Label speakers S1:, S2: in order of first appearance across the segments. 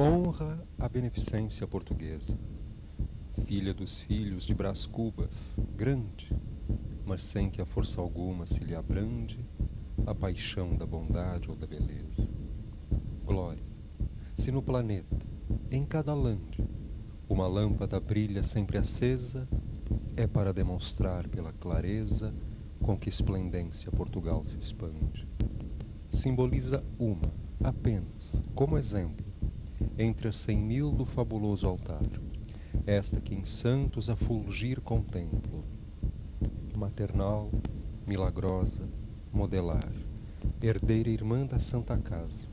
S1: Honra a beneficência portuguesa, filha dos filhos de Brás Cubas, grande, mas sem que a força alguma se lhe abrande a paixão da bondade ou da beleza. Glória, se no planeta, em cada lande, uma lâmpada brilha sempre acesa, é para demonstrar pela clareza com que esplendência Portugal se expande. Simboliza uma, apenas, como exemplo, entre as 100.000 do fabuloso altar, esta que em santos a fulgir contemplo, maternal, milagrosa, modelar, herdeira irmã da Santa Casa,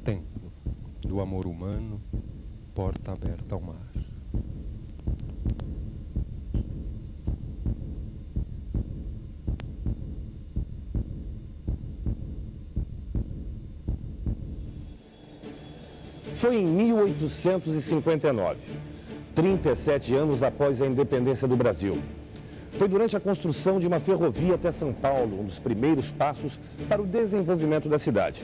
S1: templo do amor humano, porta aberta ao mar.
S2: Foi em 1859, 37 anos após a independência do Brasil. Foi durante a construção de uma ferrovia até São Paulo, um dos primeiros passos para o desenvolvimento da cidade.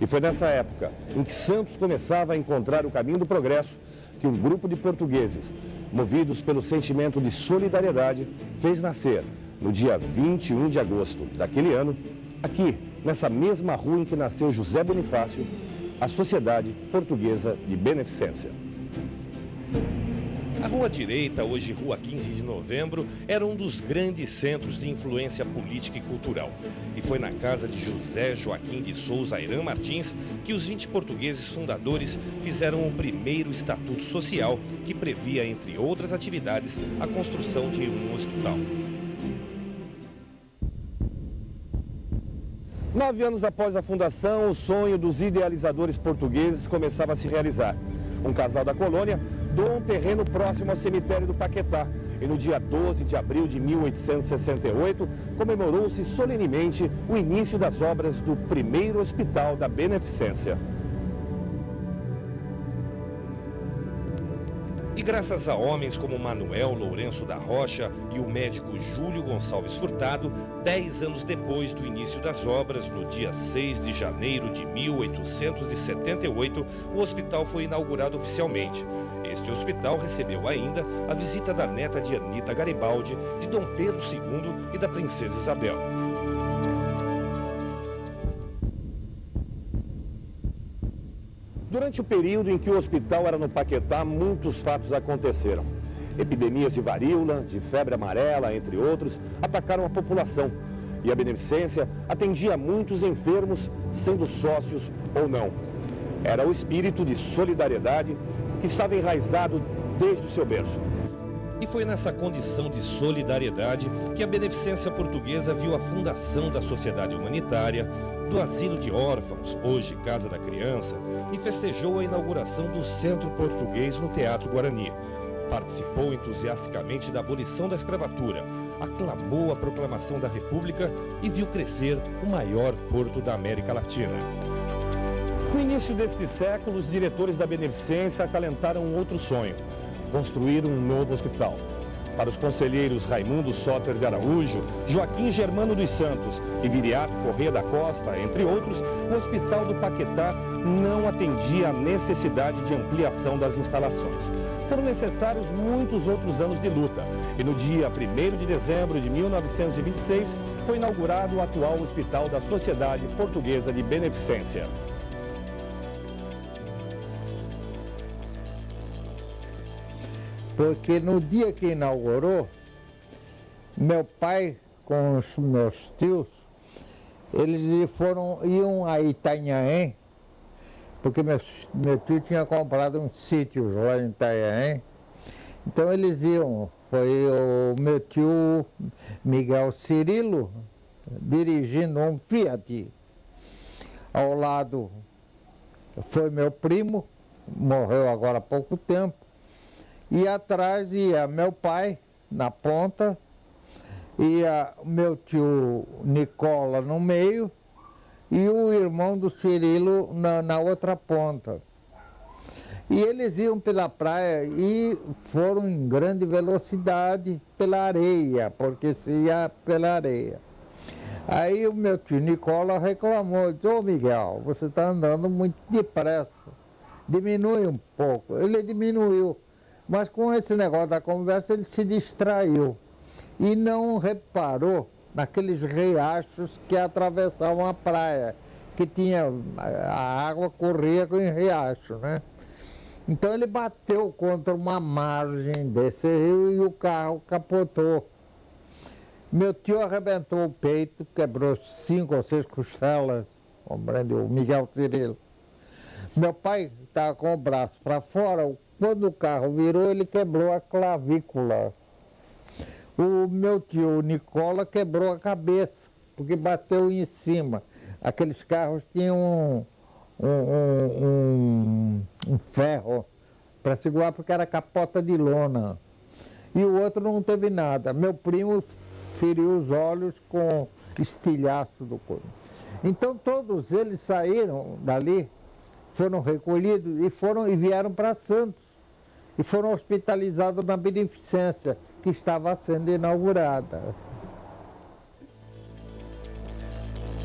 S2: E foi nessa época em que Santos começava a encontrar o caminho do progresso que um grupo de portugueses, movidos pelo sentimento de solidariedade, fez nascer, no dia 21 de agosto daquele ano, aqui, nessa mesma rua em que nasceu José Bonifácio, a Sociedade Portuguesa de Beneficência.
S3: A Rua Direita, hoje Rua 15 de Novembro, era um dos grandes centros de influência política e cultural. E foi na casa de José Joaquim de Souza Ayran Martins que os 20 portugueses fundadores fizeram o primeiro estatuto social que previa, entre outras atividades, a construção de um hospital.
S2: 9 anos após a fundação, o sonho dos idealizadores portugueses começava a se realizar. Um casal da colônia doou um terreno próximo ao cemitério do Paquetá. E no dia 12 de abril de 1868, comemorou-se solenemente o início das obras do primeiro Hospital da Beneficência.
S3: E graças a homens como Manuel Lourenço da Rocha e o médico Júlio Gonçalves Furtado, 10 anos depois do início das obras, no dia 6 de janeiro de 1878, o hospital foi inaugurado oficialmente. Este hospital recebeu ainda a visita da neta de Anita Garibaldi, de Dom Pedro II e da princesa Isabel.
S2: Durante o período em que o hospital era no Paquetá, muitos fatos aconteceram. Epidemias de varíola, de febre amarela, entre outros, atacaram a população. E a Beneficência atendia muitos enfermos, sendo sócios ou não. Era o espírito de solidariedade que estava enraizado desde o seu berço.
S3: E foi nessa condição de solidariedade que a Beneficência Portuguesa viu a fundação da Sociedade Humanitária, do Asilo de Órfãos, hoje Casa da Criança, e festejou a inauguração do Centro Português no Teatro Guarani. Participou entusiasticamente da abolição da escravatura, aclamou a proclamação da República e viu crescer o maior porto da América Latina.
S2: No início deste século, os diretores da Beneficência acalentaram um outro sonho: construir um novo hospital. Para os conselheiros Raimundo Soter de Araújo, Joaquim Germano dos Santos e Viriato Corrêa da Costa, entre outros, o Hospital do Paquetá não atendia à necessidade de ampliação das instalações. Foram necessários muitos outros anos de luta e no dia 1º de dezembro de 1926 foi inaugurado o atual Hospital da Sociedade Portuguesa de Beneficência.
S4: Porque no dia que inaugurou, meu pai com os meus tios, eles iam a Itanhaém, porque meu tio tinha comprado uns sítios lá em Itanhaém. Então eles iam, foi o meu tio Miguel Cirilo dirigindo um Fiat. Ao lado foi meu primo, morreu agora há pouco tempo. E atrás ia meu pai, na ponta, ia meu tio Nicola no meio e o irmão do Cirilo na outra ponta. E eles iam pela praia e foram em grande velocidade pela areia, porque se ia pela areia. Aí o meu tio Nicola reclamou, disse: ô Miguel, você está andando muito depressa. diminui um pouco. Ele diminuiu, mas com esse negócio da conversa ele se distraiu e não reparou naqueles riachos que atravessavam a praia, que tinha, a água corria em riacho, né? Então ele bateu contra uma margem desse rio e o carro capotou. Meu tio arrebentou o peito, quebrou 5 ou 6 costelas, compreendeu? O Miguel Cirilo. Meu pai estava com o braço para fora, quando o carro virou, ele quebrou a clavícula. O meu tio Nicola quebrou a cabeça, porque bateu em cima. Aqueles carros tinham um ferro para segurar, porque era capota de lona. E o outro não teve nada. Meu primo feriu os olhos com estilhaço do corpo. Então todos eles saíram dali, foram recolhidos e vieram para Santos. E foram hospitalizados na Beneficência, que estava sendo inaugurada.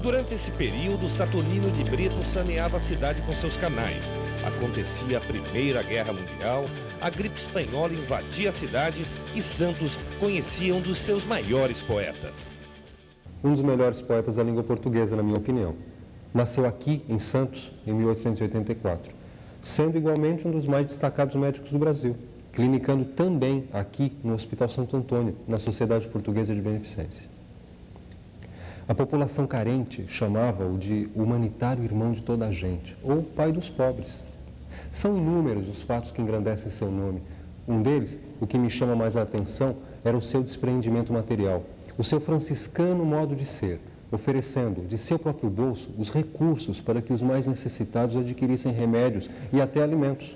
S3: Durante esse período, Saturnino de Brito saneava a cidade com seus canais. Acontecia a Primeira Guerra Mundial, a gripe espanhola invadia a cidade e Santos conhecia um dos seus maiores poetas.
S1: Um dos melhores poetas da língua portuguesa, na minha opinião. Nasceu aqui, em Santos, em 1884, sendo igualmente um dos mais destacados médicos do Brasil, clinicando também aqui no Hospital Santo Antônio, na Sociedade Portuguesa de Beneficência. A população carente chamava-o de humanitário irmão de toda a gente, ou pai dos pobres. São inúmeros os fatos que engrandecem seu nome. Um deles, o que me chama mais a atenção, era o seu desprendimento material, o seu franciscano modo de ser, oferecendo de seu próprio bolso os recursos para que os mais necessitados adquirissem remédios e até alimentos.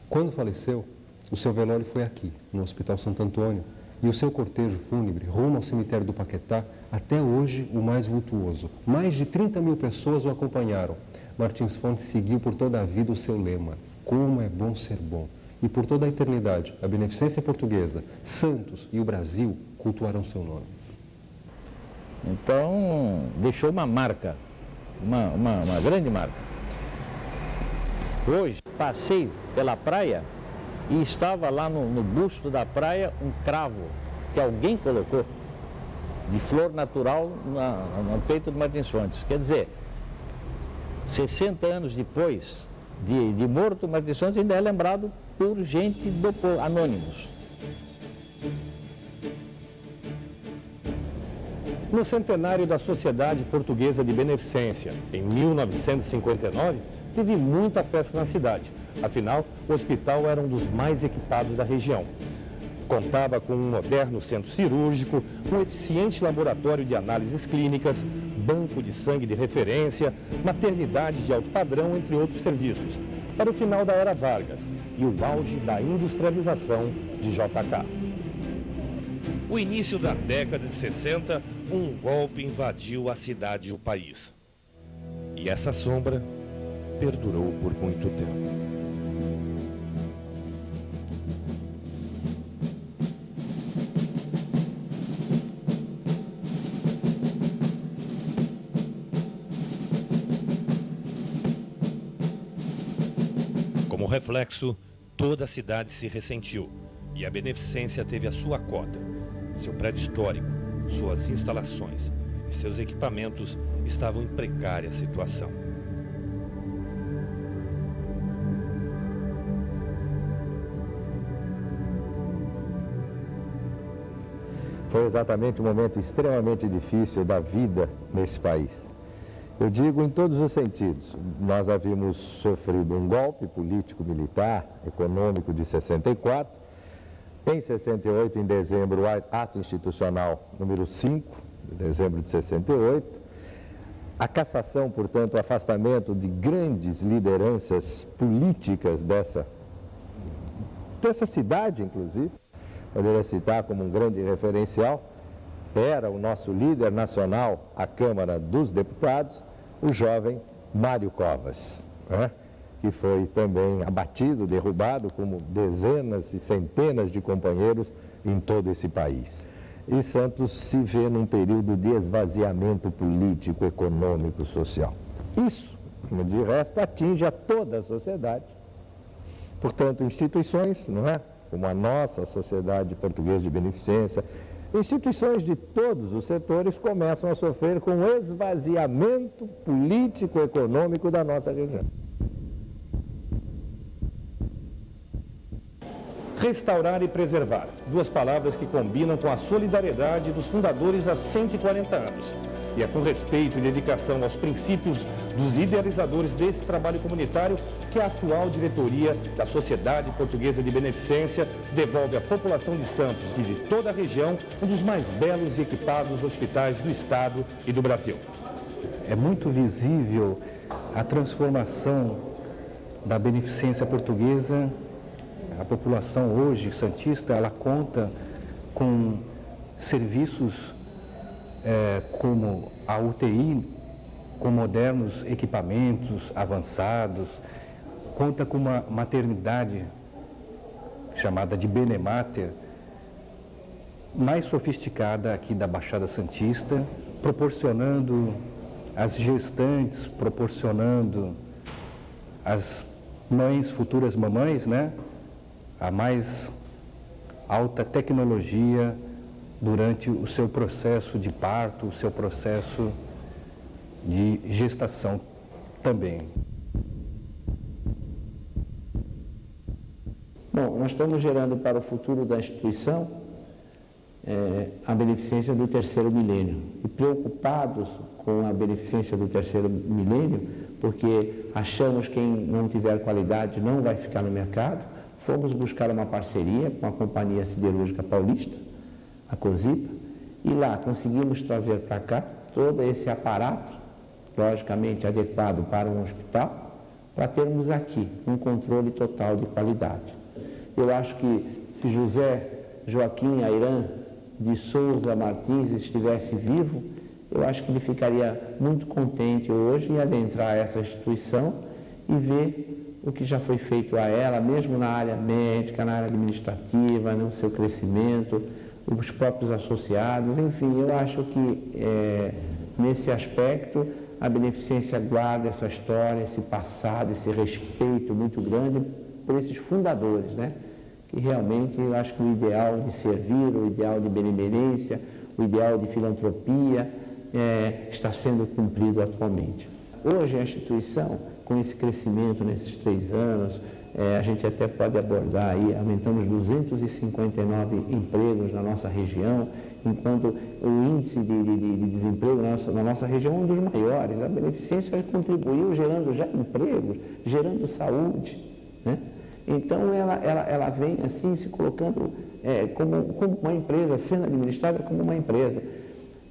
S1: Quando faleceu, o seu velório foi aqui, no Hospital Santo Antônio, e o seu cortejo fúnebre rumo ao cemitério do Paquetá, até hoje o mais vultuoso. Mais de 30 mil pessoas o acompanharam. Martins Fontes seguiu por toda a vida o seu lema: como é bom ser bom. E por toda a eternidade, a Beneficência Portuguesa, Santos e o Brasil cultuarão seu nome.
S5: Então, deixou uma marca, uma grande marca. Hoje, passei pela praia e estava lá no busto da praia um cravo que alguém colocou de flor natural no peito do Martins Fontes. Quer dizer, 60 anos depois de morto, Martins Fontes ainda é lembrado por gente do povo, anônimos.
S2: No centenário da Sociedade Portuguesa de Beneficência, em 1959, teve muita festa na cidade. Afinal, o hospital era um dos mais equipados da região. Contava com um moderno centro cirúrgico, um eficiente laboratório de análises clínicas, banco de sangue de referência, maternidade de alto padrão, entre outros serviços. Para o final da era Vargas e o auge da industrialização de JK.
S3: O início da década de 60, um golpe invadiu a cidade e o país. E essa sombra perdurou por muito tempo. Como reflexo, toda a cidade se ressentiu e a Beneficência teve a sua cota. Seu prédio histórico, suas instalações e seus equipamentos estavam em precária situação.
S6: Foi exatamente um momento extremamente difícil da vida nesse país. Eu digo em todos os sentidos. Nós havíamos sofrido um golpe político-militar, econômico de 64. Em 68, em dezembro, o ato institucional número 5, de dezembro de 68. A cassação, portanto, o afastamento de grandes lideranças políticas dessa cidade, inclusive. Poderia citar como um grande referencial, era o nosso líder nacional à Câmara dos Deputados, o jovem Mário Covas, né? Que foi também abatido, derrubado, como dezenas e centenas de companheiros em todo esse país. E Santos se vê num período de esvaziamento político, econômico, social. Isso como de resto atinge a toda a sociedade. Portanto, instituições, não é? Como a nossa Sociedade Portuguesa de Beneficência, instituições de todos os setores começam a sofrer com o esvaziamento político-econômico da nossa região.
S2: Restaurar e preservar, duas palavras que combinam com a solidariedade dos fundadores há 140 anos. E é com respeito e dedicação aos princípios dos idealizadores desse trabalho comunitário que a atual diretoria da Sociedade Portuguesa de Beneficência devolve à população de Santos e de toda a região um dos mais belos e equipados hospitais do Estado e do Brasil.
S7: É muito visível a transformação da beneficência portuguesa. A população hoje santista, ela conta com serviços como a UTI, com modernos equipamentos avançados, conta com uma maternidade chamada de Benemater, mais sofisticada aqui da Baixada Santista, proporcionando às gestantes, proporcionando às mães, futuras mamães, né, a mais alta tecnologia durante o seu processo de parto, o seu processo de gestação também.
S8: Bom, nós estamos gerando para o futuro da instituição a beneficência do terceiro milênio. E preocupados com a beneficência do terceiro milênio, porque achamos que quem não tiver qualidade não vai ficar no mercado, fomos buscar uma parceria com a Companhia Siderúrgica Paulista, a COSIPA, e lá conseguimos trazer para cá todo esse aparato, logicamente adequado para um hospital, para termos aqui um controle total de qualidade. Eu acho que se José Joaquim Ayran de Souza Martins estivesse vivo, eu acho que ele ficaria muito contente hoje em adentrar essa instituição e ver o que já foi feito a ela, mesmo na área médica, na área administrativa, no seu crescimento, os próprios associados, enfim, eu acho que nesse aspecto a beneficência guarda essa história, esse passado, esse respeito muito grande por esses fundadores, né? Que realmente eu acho que o ideal de servir, o ideal de benemerência, o ideal de filantropia está sendo cumprido atualmente. Hoje a instituição, com esse crescimento nesses 3 anos, a gente até pode abordar aí, aumentamos 259 empregos na nossa região, enquanto o índice de desemprego na nossa região é um dos maiores. A beneficência contribuiu gerando já empregos, gerando saúde, né? Então ela vem assim se colocando como uma empresa, sendo administrada como uma empresa.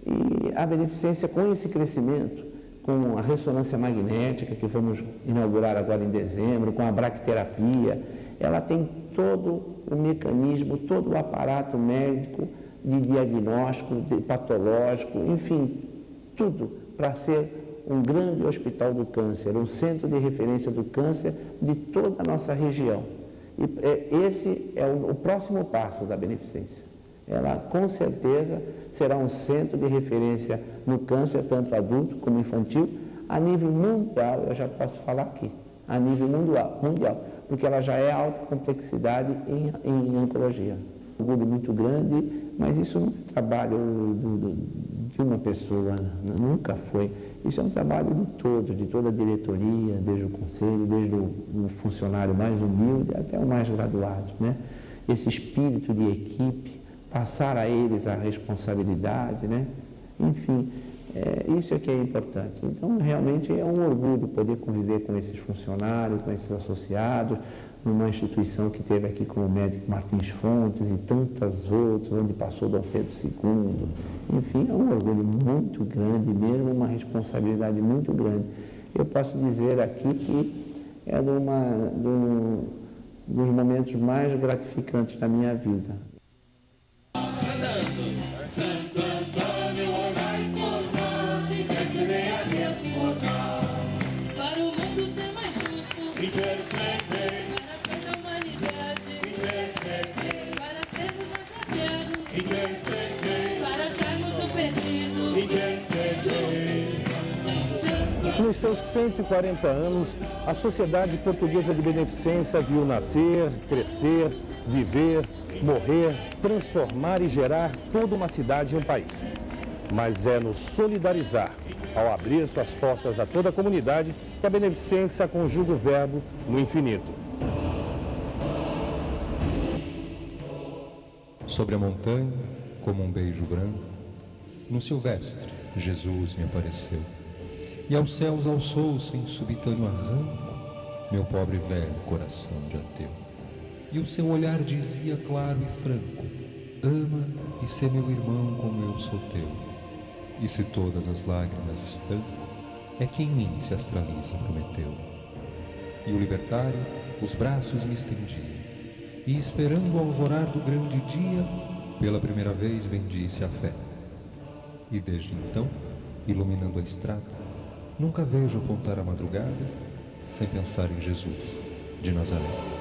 S8: E a beneficência com esse crescimento, com a ressonância magnética que vamos inaugurar agora em dezembro, com a braquiterapia, ela tem todo o mecanismo, todo o aparato médico de diagnóstico, de patológico, enfim, tudo para ser um grande hospital do câncer, um centro de referência do câncer de toda a nossa região. E esse é o próximo passo da beneficência. Ela, com certeza, será um centro de referência no câncer, tanto adulto como infantil, a nível mundial, eu já posso falar aqui, a nível mundial, porque ela já é alta complexidade em oncologia. Um orgulho muito grande, mas isso não é trabalho de uma pessoa, nunca foi. Isso é um trabalho de todos, de toda a diretoria, desde o conselho, desde o funcionário mais humilde até o mais graduado, né? Esse espírito de equipe, passar a eles a responsabilidade, né? Enfim, isso é que é importante. Então, realmente é um orgulho poder conviver com esses funcionários, com esses associados, numa instituição que teve aqui como médico Martins Fontes e tantas outras, onde passou Dom Pedro II. Enfim, é um orgulho muito grande mesmo, uma responsabilidade muito grande. Eu posso dizer aqui que é dos momentos mais gratificantes da minha vida.
S9: Santo Antônio, orai por nós, intercedei a Deus por nós. Para o mundo ser mais justo, intercedei. Para a fé da humanidade, intercedei. Para sermos mais fraternos, intercedei. Para acharmos o perdido, intercedei.
S2: No Nos seus 140 anos, a Sociedade Portuguesa de Beneficência viu nascer, crescer, viver, morrer, transformar e gerar toda uma cidade e um país. Mas é nos solidarizar, ao abrir suas portas a toda a comunidade, que a beneficência conjuga o verbo no infinito.
S1: Sobre a montanha, como um beijo branco, no silvestre, Jesus me apareceu. E aos céus alçou-se em subitâneo arranco meu pobre velho coração de ateu. E o seu olhar dizia claro e franco: ama e sê meu irmão como eu sou teu. E se todas as lágrimas estanco, é que em mim se astraliza Prometeu. E o libertário os braços me estendia, e esperando o alvorar do grande dia, pela primeira vez bendisse a fé. E desde então, iluminando a estrada, nunca vejo apontar a madrugada sem pensar em Jesus de Nazaré.